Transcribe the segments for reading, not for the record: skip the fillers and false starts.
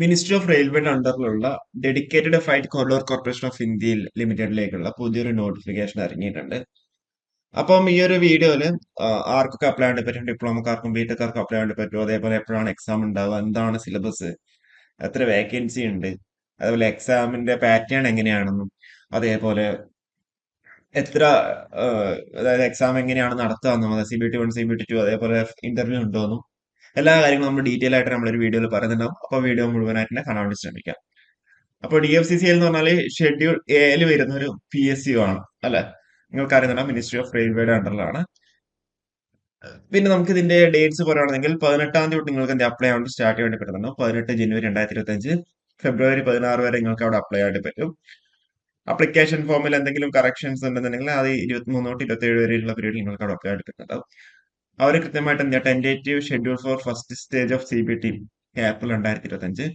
Ministry of റെയിൽവേയുടെ അണ്ടറിലുള്ള dedicated flight corridor corporation of India ലിമിറ്റഡിലേക്കുള്ള പുതിയൊരു നോട്ടിഫിക്കേഷൻ ഇറങ്ങിയിട്ടുണ്ട്. അപ്പം ഈ ഒരു വീഡിയോയില് ആർക്കൊക്കെ അപ്ലൈ ചെയ്യാൻ പറ്റും, ഡിപ്ലോമക്കാർക്കും ബിടെക്കാർക്കും അപ്ലൈ ചെയ്യാൻ പറ്റും, അതേപോലെ എപ്പോഴാണ് എക്സാം ഉണ്ടാവുക, എന്താണ് സിലബസ്, എത്ര വേക്കൻസി ഉണ്ട്, അതേപോലെ എക്സാമിന്റെ പാറ്റേൺ എങ്ങനെയാണെന്നും, അതേപോലെ എത്ര അതായത് എക്സാം എങ്ങനെയാണ് നടത്തുക എന്നും, അതായത് CBT 1 CBT 2 അതേപോലെ ഇന്റർവ്യൂ ഉണ്ടോന്നും എല്ലാ കാര്യങ്ങളും നമ്മൾ ഡീറ്റെയിൽ ആയിട്ട് നമ്മളൊരു വീഡിയോയിൽ പറയുന്നുണ്ടാവും. അപ്പോൾ വീഡിയോ മുഴുവനായിട്ട് തന്നെ കാണാൻ വേണ്ടി ശ്രമിക്കാം. അപ്പോൾ DFCCL എന്ന് പറഞ്ഞാൽ ഷെഡ്യൂൾ എയിൽ വരുന്ന ഒരു PSU ആണ് അല്ലെ? നിങ്ങൾക്ക് അറിയുന്നുണ്ടാവും, മിനിസ്ട്രി ഓഫ് റെയിൽവേയുടെ അണ്ടറിലാണ്. പിന്നെ നമുക്ക് ഇതിന്റെ ഡേറ്റ്സ് പറയുകയാണെങ്കിൽ 18-ാം തീയതി തൊട്ട് നിങ്ങൾക്ക് എന്താ അപ്ലൈ ആവാൻ സ്റ്റാർട്ട് ചെയ്യാൻ വേണ്ടി പറ്റുന്നുണ്ടോ. 18 ജനുവരി 2025 ഫെബ്രുവരി 16 വരെ നിങ്ങൾക്ക് അവിടെ അപ്ലൈ ആയിട്ട് പറ്റും. അപ്ലിക്കേഷൻ ഫോമിൽ എന്തെങ്കിലും കറക്ഷൻസ് ഉണ്ടെന്നുണ്ടെങ്കിൽ അത് 23 തൊട്ട് 27 വരെയുള്ള പീരീഡിൽ നിങ്ങൾക്ക് അവിടെ അപ്ലൈ ആയിട്ട് പറ്റുന്നുണ്ടാവും. അവർ കൃത്യമായിട്ട് എന്താ tentative schedule for first stage of CBT April 2025,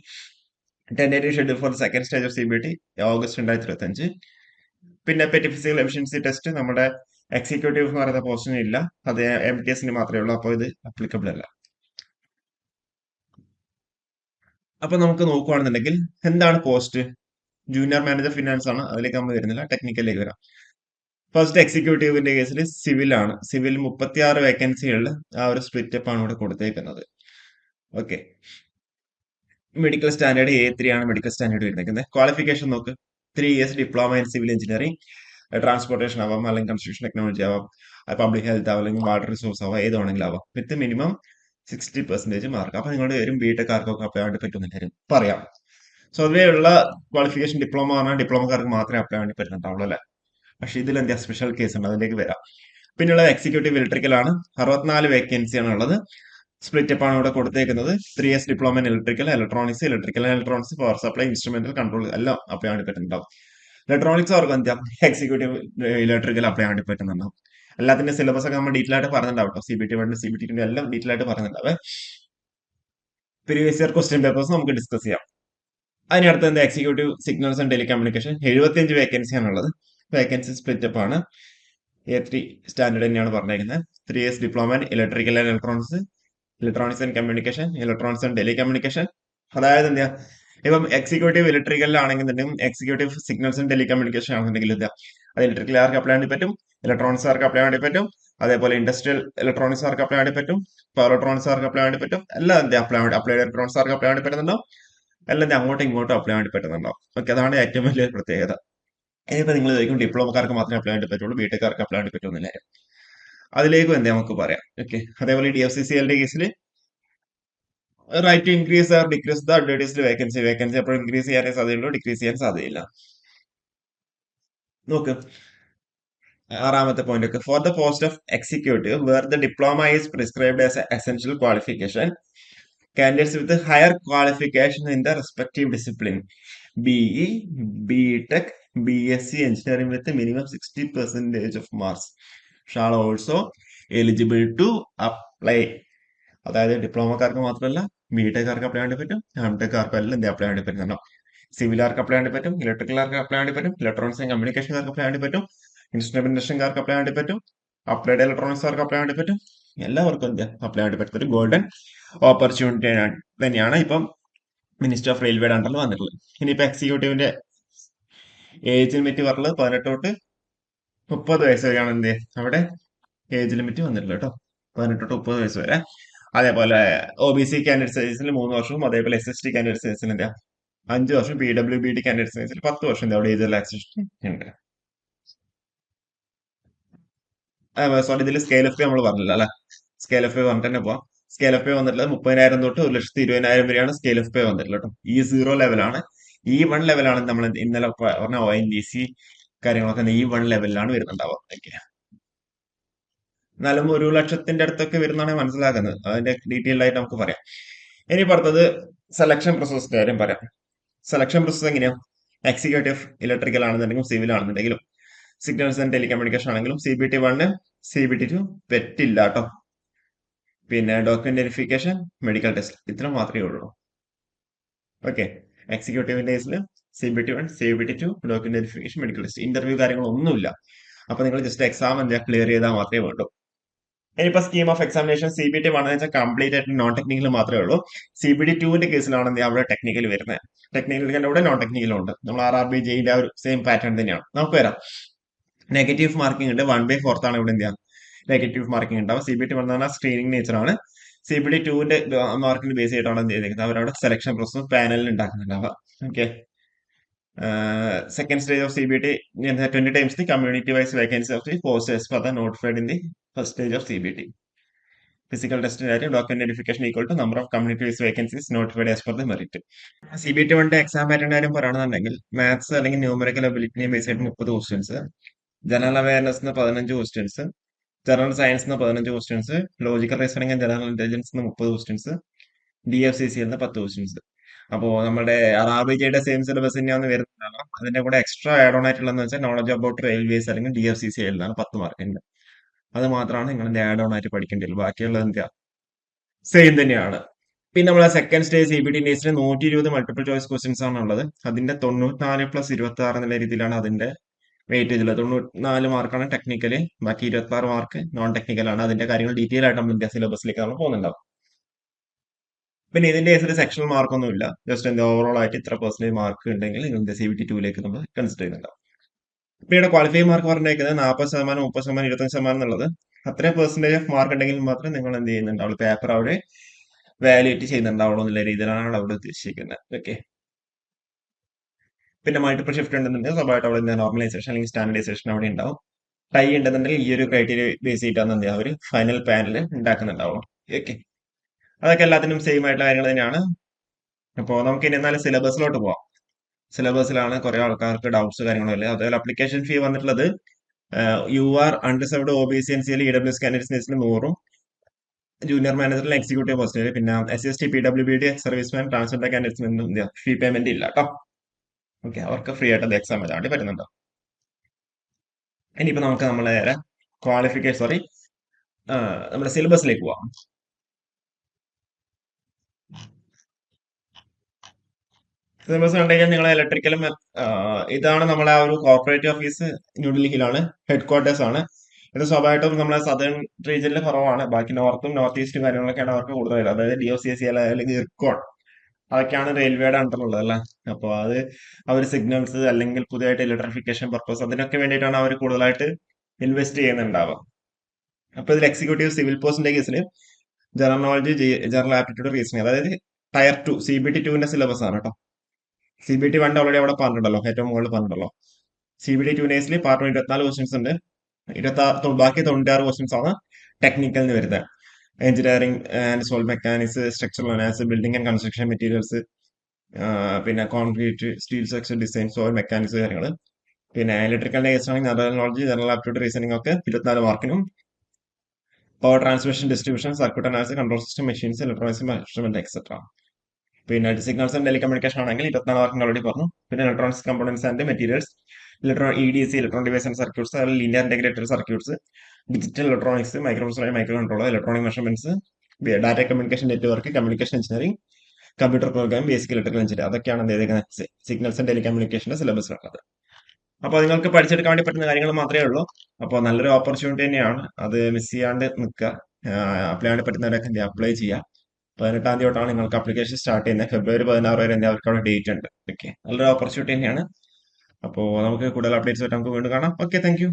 tentative schedule four second stage of CBT August 2025. പിന്നെ പെറ്റി ഫിസിക്കൽ എഫിഷ്യൻസി ടെസ്റ്റ് നമ്മുടെ എക്സിക്യൂട്ടീവ് എന്ന് പറയുന്ന പോസ്റ്റിന് ഇല്ല, അത് MTSന് മാത്രമേ ഉള്ളൂ. അപ്പോൾ ഇത് അപ്ലിക്കബിൾ അല്ല. അപ്പൊ നമുക്ക് നോക്കുകയാണെന്നുണ്ടെങ്കിൽ എന്താണ് പോസ്റ്റ്? ജൂനിയർ മാനേജർ ഫിനാൻസ് ആണ്, അതിലേക്ക് നമ്മൾ വരുന്നില്ല, ടെക്നിക്കലിലേക്ക് വരാം. ഫസ്റ്റ് എക്സിക്യൂട്ടീവിന്റെ കേസിൽ സിവിൽ ആണ്. സിവിൽ 36 വേക്കൻസികളിൽ ആ ഒരു സ്പ്ലിറ്റ് അപ്പ് ആണ് ഇവിടെ കൊടുത്തേക്കുന്നത്. ഓക്കെ. മെഡിക്കൽ സ്റ്റാൻഡേർഡ് A3 ആണ് മെഡിക്കൽ സ്റ്റാൻഡേർഡ് വരുന്നത്. ക്വാളിഫിക്കേഷൻ നോക്ക്, 3 years diploma in civil engineering, transportation ആവാം, അല്ലെങ്കിൽ കൺസ്ട്രക്ഷൻ ടെക്നോളജി ആവാം, പബ്ലിക് ഹെൽത്ത് ആവാം, അല്ലെങ്കിൽ വാട്ടർ റിസോഴ്സ് ആവാം, ഏതാണെങ്കിലും ആവാം, വിത്ത് മിനിമം 60% മാർക്ക്. അപ്പൊ നിങ്ങളുടെ വരും ബിടെക്കാർക്കൊക്കെ അപ്ലൈ ആയിട്ട് പറ്റുന്നതായിരിക്കും പറയാം. സ്വതവേ ഉള്ള ക്വാളിഫിക്കേഷൻ ഡിപ്ലോമ പറഞ്ഞാൽ ഡിപ്ലോമക്കാർക്ക് മാത്രമേ അപ്ലൈ വേണ്ടി പറ്റുന്നുണ്ടാവുള്ളൂ അല്ലെ? പക്ഷെ ഇതിൽ എന്താ സ്പെഷ്യൽ കേസ് ഉണ്ട്, അതിലേക്ക് വരാം. പിന്നെയുള്ള എക്സിക്യൂട്ടീവ് ഇലക്ട്രിക്കൽ ആണ്. 64 വേക്കൻസിയാണ് ഉള്ളത്. സ്പ്ലിറ്റ് അപ്പ് ആണ് ഇവിടെ കൊടുത്തേക്കുന്നത്. 3 years diploma in electrical, electronics, power supply, instrumental control എല്ലാം അപ്ലൈ വേണ്ടി പറ്റുന്നുണ്ടാവും. ഇലക്ട്രോണിക്സ് അവർക്ക് എന്താ എക്സിക്യൂട്ടീവ് ഇലക്ട്രിക്കൽ അപ്ലൈ വേണ്ടി പറ്റുന്നുണ്ടാവും. എല്ലാത്തിന്റെ സിലബസ് ഒക്കെ നമ്മൾ ഡീറ്റെയിൽ ആയിട്ട് പറഞ്ഞിട്ടുണ്ടാവും കേട്ടോ. CBT 1 CBT 2 എല്ലാം ഡീറ്റെയിൽ ആയിട്ട് പറഞ്ഞിട്ടുണ്ടാവേ. പ്രീവിയസ് ഇയർ ക്വസ്റ്റ്യൻ പേപ്പേഴ്സ് നമുക്ക് ഡിസ്കസ് ചെയ്യാം. അതിനടുത്ത് എന്താ എക്സിക്യൂട്ടീവ് സിഗ്നൽസ് ആൻഡ് ടെലികമ്മ്യൂണിക്കേഷൻ, 75 വേക്കൻസിയാണ് ഉള്ളത്. വേക്കൻസി സ്പ്ലിറ്റ് അപ്പ് ആണ്. A3 സ്റ്റാൻഡേർഡ് തന്നെയാണ് പറഞ്ഞിരിക്കുന്നത്. 3 years diploma in electrical and electronics and communication, electronics and telecommunication. അതായത് എന്താ, ഇപ്പം എക്സിക്യൂട്ടീവ് ഇലക്ട്രിക്കലിലാണെന്നുണ്ടെങ്കിലും എക്സിക്യൂട്ടീവ് സിഗ്നൽസ് ആൻഡ് ടെലികമ്മ്യൂണിക്കേഷൻ ആണെന്നുണ്ടെങ്കിൽ എന്താ, അത് ഇലക്ട്രിക്കലുകാർക്ക് അപ്ലൈ വേണ്ടി പറ്റും, ഇലക്ട്രോണിക്സുകാർക്ക് അപ്ലൈ വേണ്ടി പറ്റും, അതേപോലെ ഇൻഡസ്ട്രിയൽ ഇലക്ട്രോണിക്സുകാർക്ക് അപ്ലൈ വേണ്ടി പറ്റും, പവർ ഇലക്ട്രോണിക്സുകാർക്ക് അപ്ലൈ വേണ്ടി പറ്റും, എല്ലാം എന്താ അപ്ലൈഡ് ഇലക്ട്രോണിക്സുകാർക്ക് അപ്ലൈ വേണ്ടി പറ്റുന്നുണ്ടോ, എല്ലാം അങ്ങോട്ടും ഇങ്ങോട്ടും അപ്ലൈ വേണ്ടി പറ്റുന്നുണ്ടോ. ഓക്കെ, അതാണ് ഏറ്റവും വലിയ പ്രത്യേകത. ഇനിയിപ്പോ നിങ്ങൾ ചോദിക്കും ഡിപ്ലോമക്കാർക്ക് മാത്രമേ അപ്ലൈ വേണ്ടി പറ്റുള്ളൂ, ബിടെക്കാർക്ക് അപ്ലൈ വേണ്ടി പറ്റുമെന്നില്ല. അതിലേക്കും എന്താ നമുക്ക് പറയാം. ഓക്കെ, അതേപോലെ DFCCL കേസിൽ right to increase or decrease the advertised vacancy അപ്പോൾ ഇൻക്രീസ് ചെയ്യാനേ സാധ്യതയുള്ളൂ, ഡിക്രീസ് ചെയ്യാൻ സാധ്യതയില്ല. നോക്ക്, ആറാമത്തെ പോയിന്റ് ഒക്കെ, for the post of executive where the diploma is prescribed as essential qualification, candidates with higher qualification in the respective discipline, BE, BTech, BSc engineering with a minimum 60% of marks shall also eligible to apply. അതായത് ഡിപ്ലോമക്കാർക്ക് മാത്രമല്ല ബിടെക്കാർക്ക് apply വേണ്ടി പറ്റും, എംടെക്കാർക്ക് എല്ലാം എന്താ apply വേണ്ടി പറ്റുന്നുണ്ടോ. സിവിലാർക്ക് apply വേണ്ടി പറ്റും, ഇലക്ട്രിക്കലാർക്ക് അപ്ലൈ വേണ്ടി പറ്റും, ഇലക്ട്രോണിക്സ് ആൻഡ് കമ്മ്യൂണിക്കേഷൻകാർക്ക് അപ്ലൈ വേണ്ടി പറ്റും, ഇൻസ്ട്രുമെന്റേഷൻകാർക്ക് അപ്ലൈ വേണ്ടി പറ്റും, അപ്ലൈഡ് ഇലക്ട്രോണിക്സുകാർക്ക് അപ്ലൈ വേണ്ടി പറ്റും. എല്ലാവർക്കും എന്താ അപ്ലൈ വേണ്ടി പറ്റും. ഒരു ഗോൾഡൻ ഓപ്പർച്യൂണിറ്റി തന്നെയാണ് ഇപ്പം മിനിസ്റ്റർ ഓഫ് റെയിൽവേയുടെ അണ്ടറിൽ വന്നിട്ടുള്ളത്. ഇനിയിപ്പോ എക്സിക്യൂട്ടീവിന്റെ ഏജ് ലിമിറ്റ് പറഞ്ഞത് 18 തൊട്ട് 30 വയസ്സ് വരെയാണ് എന്ത് അവിടെ ഏജ് ലിമിറ്റ് വന്നിട്ടുള്ളത് കേട്ടോ. 18 തൊട്ട് 30 വയസ്സ് വരെ. അതേപോലെ OBC കാൻഡിഡേറ്റ്സിൽ 3 വർഷവും, അതേപോലെ SST കാൻഡിഡേറ്റ്സിൽ എന്താ 5 വർഷം, PWBD കാൻഡിഡേറ്റ്സിൽ 10 വർഷം അവിടെ ഏജ് റിലാക്സേഷൻ ഉണ്ട്. സോറി, ഇതിൽ സ്കെയിൽ ഓഫ് പേ നമ്മൾ പറഞ്ഞില്ല അല്ലെ. സ്കെയിൽ ഓഫ് പേ പറഞ്ഞിട്ട് തന്നെ പോവാം. സ്കെയിൽ ഓഫ് പേ വന്നിട്ടുള്ളത് 30,000 തൊട്ട് 1,20,000 വരെയാണ് സ്കെയിൽ ഓഫ് പേ വന്നിട്ടുള്ളത് കേട്ടോ. E0 ലെവലാണ്. E1 ലെവലാണ് നമ്മൾ ഇന്നലെ പറഞ്ഞ ONGC കാര്യങ്ങളൊക്കെ E1 ലെവലിലാണ് വരുന്നുണ്ടാവുക. ഓക്കെ, എന്നാലും 1 ലക്ഷത്തിന്റെ അടുത്തൊക്കെ വരുന്നതാണ് മനസ്സിലാക്കുന്നത്. അതിന്റെ ഡീറ്റെയിൽ ആയിട്ട് നമുക്ക് പറയാം. ഇനി പറഞ്ഞത് സെലക്ഷൻ പ്രോസസ്സിന്റെ കാര്യം പറയാം. സെലക്ഷൻ പ്രോസസ് എങ്ങനെയാ? എക്സിക്യൂട്ടീവ് ഇലക്ട്രിക്കൽ ആണെന്നുണ്ടെങ്കിലും സിവിൽ ആണെന്നുണ്ടെങ്കിലും സിഗ്നൽസ് ആൻഡ് ടെലികമ്മ്യൂണിക്കേഷൻ ആണെങ്കിലും CBT 1 CBT 2 പറ്റില്ല കേട്ടോ. പിന്നെ ഡോക്യുമെന്റ് വെരിഫിക്കേഷൻ, മെഡിക്കൽ ടെസ്റ്റ്, ഇത്ര മാത്രമേ ഉള്ളൂ. ഓക്കെ, എക്സിക്യൂട്ടീവിന്റെ കേസിൽ CBT 1 CBT 2 document verification, medical test, interview കാര്യങ്ങളൊന്നുമില്ല. അപ്പൊ നിങ്ങൾ ജസ്റ്റ് എക്സാം എന്താ ക്ലിയർ ചെയ്താൽ മാത്രമേ വേണ്ടൂ. ഇനിയിപ്പോ സ്കീം ഓഫ് എക്സാമിനേഷൻ CBT 1 എന്ന് വെച്ചാൽ കംപ്ലീറ്റ് ആയിട്ട് നോൺ ടെക്നിക്കൽ മാത്രമേ ഉള്ളൂ. CBT 2 കേസിലാണ് അവിടെ ടെക്നിക്കൽ വരുന്നത്. ടെക്നിക്കലിന്റെ കൂടെ നോൺ ടെക്നിക്കലും ഉണ്ട്. നമ്മൾ RRB ജെയിന്റെ ആ ഒരു സെയിം പാറ്റേൺ തന്നെയാണ്. നമുക്ക് വരാം. നെഗറ്റീവ് മാർക്കിംഗ് ഉണ്ട്. 1/4 ആണ് ഇവിടെ എന്ത് ചെയ്യാം, നെഗറ്റീവ് മാർക്കിംഗ് ഉണ്ടാവും. CBT 1 എന്ന് പറഞ്ഞാൽ സ്ക്രീനിങ് നേച്ചറാണ്. CBT 2 മാർക്കിന് ബേസ് ചെയ്തിട്ടാണ് എന്ത് ചെയ്തിരിക്കുന്നത്, അവരവിടെ സെലക്ഷൻ പ്രോസസ് പാനലിൽ ഉണ്ടാക്കുന്നുണ്ടാവുക. Okay. Second stage of CBT, 20 times the community-wise vacancy of the post as per the notified in the first stage of CBT. Physical test value, document verification equal to number of community-wise vacancies notified as per the merit. CBT 1 exam pattern കാര്യം പറയുകയാണെന്നുണ്ടെങ്കിൽ maths അല്ലെങ്കിൽ numerical എബിലിറ്റിനെ base ചെയ്തിട്ട് 30 questions, general awareness 15 questions, general science 15 questions, logical reasoning and general intelligence 30 questions, DFCC 10 questions. അപ്പോ നമ്മുടെ RRBJയുടെ same syllabus തന്നെയാണ് വരുന്നതാണ്. അതിന്റെ കൂടെ എക്സ്ട്രാ ആഡ് ഓൺ ആയിട്ടുള്ളതെന്ന് വെച്ചാൽ നോളജ് അബൌട്ട് റെയിൽവേസ് അല്ലെങ്കിൽ DFCC എഴുതാണ് 10 മാർക്കിന്റെ. അത് മാത്രമാണ് നിങ്ങൾ ആഡ് ഓൺ ആയിട്ട് പഠിക്കേണ്ടത്. ബാക്കിയുള്ളത് എന്താ, സെയിം തന്നെയാണ്. പിന്നെ നമ്മളെ second stage CBT നേഴ്സിന് 120 multiple choice questions ആണ് ഉള്ളത്. അതിന്റെ 94+26 എന്നുള്ള രീതിയിലാണ് അതിന്റെ വെയിറ്റേജ് ഉള്ളത്. 94 മാർക്കാണ് ടെക്നിക്കല്, ബാക്കി 26 മാർക്ക് നോൺ ടെക്നിക്കൽ ആണ്. അതിന്റെ കാര്യങ്ങൾ ഡീറ്റെയിൽ ആയിട്ട് നമ്മൾ ഇന്ത്യ സിലബസിലേക്ക് നമ്മൾ പോകുന്നുണ്ടാവും. പിന്നെ ഇതിന്റെ കേസിൽ സെക്ഷണൽ മാർക്കൊന്നും ഇല്ല. ജസ്റ്റ് എന്താ ഓവറോൾ ആയിട്ട് ഇത്ര പെർസെന്റേജ് മാർക്ക് ഉണ്ടെങ്കിൽ നിങ്ങൾ CBT 2 നമ്മൾ കൺസിഡർ ചെയ്യുന്നുണ്ടാവും. പിന്നീട് ക്വാളിഫൈ മാർക്ക് പറഞ്ഞേക്കുന്നത് 40%, 30%, 25% എന്നുള്ളത്. അത്രയും പെർസെന്റേജ് ഓഫ് മാർക്ക് ഉണ്ടെങ്കിൽ മാത്രം നിങ്ങൾ എന്ത് ചെയ്യുന്നുണ്ടാവുള്ളൂ, പേപ്പർ അവിടെ വാല്യുവേറ്റ് ചെയ്യുന്നുണ്ടാവുള്ളൂ എന്നുള്ള രീതിയിലാണ് അവിടെ ഉദ്ദേശിക്കുന്നത്. ഓക്കെ. പിന്നെ മൾട്ടിപ്പിൾ ഷിഫ്റ്റ് ഉണ്ടെന്നുണ്ടെങ്കിൽ സ്വാഭാവികമായിട്ട് അവിടെ നോർമലൈസേഷൻ അല്ലെങ്കിൽ സ്റ്റാൻഡർഡൈസേഷൻ അവിടെ ഉണ്ടാവും. ടൈ ഉണ്ടെന്നുണ്ടെങ്കിൽ ഈ ഒരു ക്രൈറ്റീരിയ ബേസ് ചെയ്തിട്ടാണ് എന്ത് അവർ ഫൈനൽ പാനൽ ഉണ്ടാക്കുന്നുണ്ടാവുള്ളൂ. ഓക്കെ. അതൊക്കെ എല്ലാത്തിനും സെയിം ആയിട്ടുള്ള കാര്യങ്ങൾ തന്നെയാണ്. അപ്പോൾ നമുക്ക് ഇനി എന്നാലും സിലബസിലോട്ട് പോവാം. സിലബസിലാണ് കുറെ ആൾക്കാർക്ക് ഡൗട്ട്സ് കാര്യങ്ങളല്ലേ. അതുപോലെ അപ്ലിക്കേഷൻ ഫീ വന്നിട്ടുള്ളത് UR unreserved OBC NCL EWS കാൻഡിഡേറ്റ്സിന് 100ഉം, ജൂനിയർ മാനേജറിൽ എക്സിക്യൂട്ടീവ് പോസ്റ്റിൽ, പിന്നെ SC ST PWBD serviceman transgender കാൻഡിഡേറ്റ്സിന് ഫീ പേയ്മെന്റ് ഇല്ല കേട്ടോ. ഓക്കെ, അവർക്ക് ഫ്രീ ആയിട്ട് എക്സാം എഴുതാൻ വേണ്ടി പറ്റുന്നുണ്ടോ. ഇനിയിപ്പോ നമുക്ക് നമ്മളെ ക്വാളിഫിക്കേഷൻ നമ്മുടെ സിലബസിലേക്ക് പോവാം. സിലബസ് കണ്ടുകഴിഞ്ഞാൽ നിങ്ങൾ ഇലക്ട്രിക്കലും, ഇതാണ് നമ്മളെ ആ ഒരു കോർപ്പറേറ്റ് ഓഫീസ് ന്യൂഡൽഹിയിലാണ്, ഹെഡ് ക്വാർട്ടേഴ്സ് ആണ്. ഇത് സ്വാഭാവികമായിട്ടും നമ്മളെ സദേൺ റീജിയനിൽ കുറവാണ്. ബാക്കി നോർത്തും നോർത്ത് ഈസ്റ്റും കാര്യങ്ങളൊക്കെയാണ് അവർക്ക് കൂടുതൽ. അതായത് DOCC അല്ലെങ്കിൽ ഇർക്കോൺ, അതൊക്കെയാണ് റെയിൽവേയുടെ അണ്ടറിലുള്ളത് അല്ലേ. അപ്പോൾ അത് അവർ സിഗ്നൽസ് അല്ലെങ്കിൽ പുതിയതായിട്ട് ഇലക്ട്രിഫിക്കേഷൻ പർപ്പസ് അതിനൊക്കെ വേണ്ടിയിട്ടാണ് അവർ കൂടുതലായിട്ട് ഇൻവെസ്റ്റ് ചെയ്യുന്നുണ്ടാവുക. അപ്പൊ ഇതിൽ എക്സിക്യൂട്ടീവ് സിവിൽ പോസ്റ്റിന്റെ കേസിൽ general knowledge, general aptitude, reasoning, അതായത് ടയർ 2 CBT 2 സിലബസ് ആണ് കേട്ടോ. CBT 1 ഓൾറെഡി അവിടെ പറഞ്ഞിട്ടുണ്ടല്ലോ, ഏറ്റവും മുകളിൽ പറഞ്ഞിട്ടുണ്ടല്ലോ. CBT 2 നേഴ്സിൽ പാർട്ട് 24 ക്വസ്റ്റ്യൻസ് ഉണ്ട്. 26, ബാക്കി 96 ക്വസ്റ്റ്യൻസ് ആണ് ടെക്നിക്കലിന് വരുന്നത്. Engineering and soil mechanics, structural analysis, building and construction materials, പിന്നെ concrete, steel structure design, soil mechanics കാര്യങ്ങൾ. പിന്നെ ഇലക്ട്രിക്കലിന്റെ കേസ് ആണെങ്കിൽ general knowledge, general aptitude, reasoning ഒക്കെ 24 മാർക്കിനും. Power transmission, distribution, circuit analysis, control system, machines, electronics, instrument etcetera. പിന്നെ signals and telecommunication ആണെങ്കിൽ 24 മാർക്കിന് ഓൾറെഡി പറഞ്ഞു. പിന്നെ electronics components and materials, EDC, electron device and circuits, അതിൽ linear integrated circuits, digital electronics, micro controller, electronic measurements, data communication network, communication engineering, computer program, basic electrical engineer, അതൊക്കെയാണ് signals and ടെലികമ്മ്യൂണിക്കേഷന്റെ syllabus ഉള്ളത്. അപ്പോൾ നിങ്ങൾക്ക് പഠിച്ചെടുക്കാൻ വേണ്ടി പറ്റുന്ന കാര്യങ്ങൾ മാത്രമേ ഉള്ളൂ. അപ്പോൾ നല്ലൊരു ഓപ്പർച്യൂണിറ്റി തന്നെയാണ്, അത് മിസ് ചെയ്യാണ്ട് നിൽക്കുക. അപ്ലൈ ചെയ്യാൻ പറ്റുന്നവരൊക്കെ അപ്ലൈ ചെയ്യുക. 18-ാം തീയതി തൊട്ടാണ് നിങ്ങൾക്ക് അപ്ലിക്കേഷൻ സ്റ്റാർട്ട് ചെയ്യുന്നത്. ഫെബ്രുവരി 16 വരെ അവർക്ക് അവിടെ ഡേറ്റ് ഉണ്ട്. ഓക്കെ, നല്ലൊരു ഓപ്പർച്യൂണിറ്റി തന്നെയാണ്. അപ്പോൾ നമുക്ക് കൂടുതൽ അപ്ഡേറ്റ്സ് ആയിട്ട് നമുക്ക് വീണ്ടും കാണാം. Okay, thank you.